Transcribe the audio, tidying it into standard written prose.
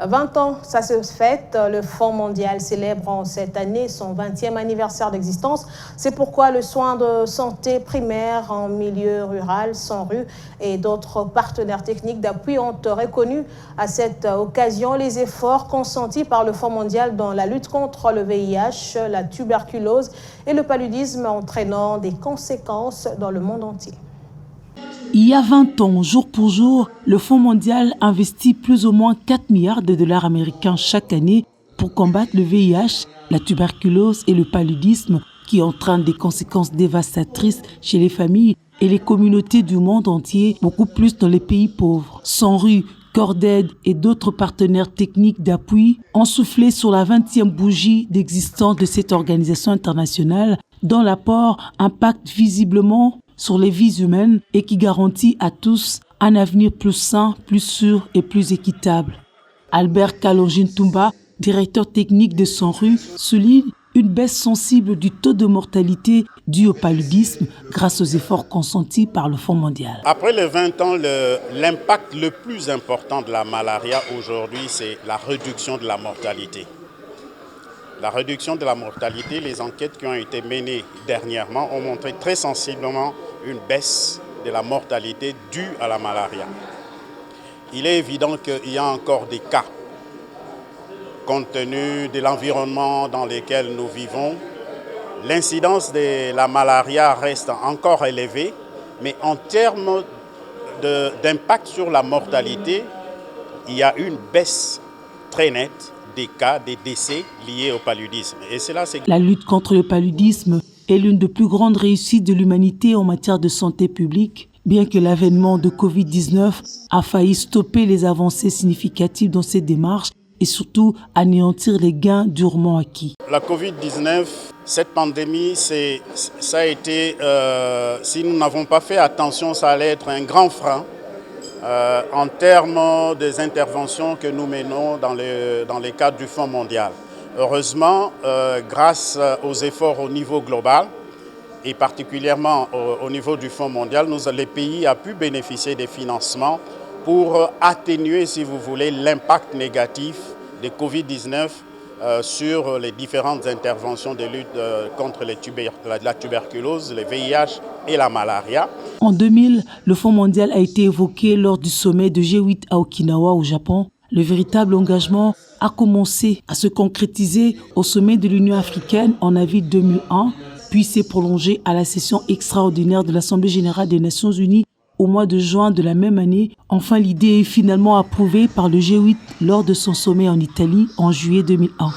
20 ans, ça se fête. Le Fonds mondial célèbre en cette année son 20e anniversaire d'existence. C'est pourquoi le soin de santé primaire en milieu rural, SANRU, et d'autres partenaires techniques d'appui ont reconnu à cette occasion les efforts consentis par le Fonds mondial dans la lutte contre le VIH, la tuberculose et le paludisme, entraînant des conséquences dans le monde entier. Il y a 20 ans, jour pour jour, le Fonds mondial investit plus ou moins 4 milliards de dollars américains chaque année pour combattre le VIH, la tuberculose et le paludisme qui entraînent des conséquences dévastatrices chez les familles et les communautés du monde entier, beaucoup plus dans les pays pauvres. SANRU, Corps d'aide et d'autres partenaires techniques d'appui ont soufflé sur la 20e bougie d'existence de cette organisation internationale dont l'apport impacte visiblement sur les vies humaines et qui garantit à tous un avenir plus sain, plus sûr et plus équitable. Albert Kalonji-Ntumba, directeur technique de SANRU, souligne une baisse sensible du taux de mortalité dû au paludisme grâce aux efforts consentis par le Fonds mondial. Après les 20 ans, l'impact le plus important de la malaria aujourd'hui, c'est la réduction de la mortalité. La réduction de la mortalité, les enquêtes qui ont été menées dernièrement ont montré très sensiblement une baisse de la mortalité due à la malaria. Il est évident qu'il y a encore des cas, compte tenu de l'environnement dans lequel nous vivons. L'incidence de la malaria reste encore élevée, mais en termes d'impact sur la mortalité, il y a une baisse très nette des cas, des décès liés au paludisme. Et cela, La lutte contre le paludisme est l'une des plus grandes réussites de l'humanité en matière de santé publique, bien que l'avènement de Covid-19 a failli stopper les avancées significatives dans cette démarche et surtout anéantir les gains durement acquis. La Covid-19, cette pandémie, ça a été, si nous n'avons pas fait attention, ça allait être un grand frein en termes des interventions que nous menons dans les cadres du Fonds mondial. Heureusement, grâce aux efforts au niveau global et particulièrement au niveau du Fonds mondial, les pays ont pu bénéficier des financements pour atténuer, si vous voulez, l'impact négatif de Covid-19 sur les différentes interventions de lutte contre la tuberculose, le VIH et la malaria. En 2000, le Fonds mondial a été évoqué lors du sommet de G8 à Okinawa au Japon. Le véritable engagement a commencé à se concrétiser au sommet de l'Union africaine en avril 2001, puis s'est prolongé à la session extraordinaire de l'Assemblée générale des Nations unies au mois de juin de la même année. Enfin, l'idée est finalement approuvée par le G8 lors de son sommet en Italie en juillet 2001.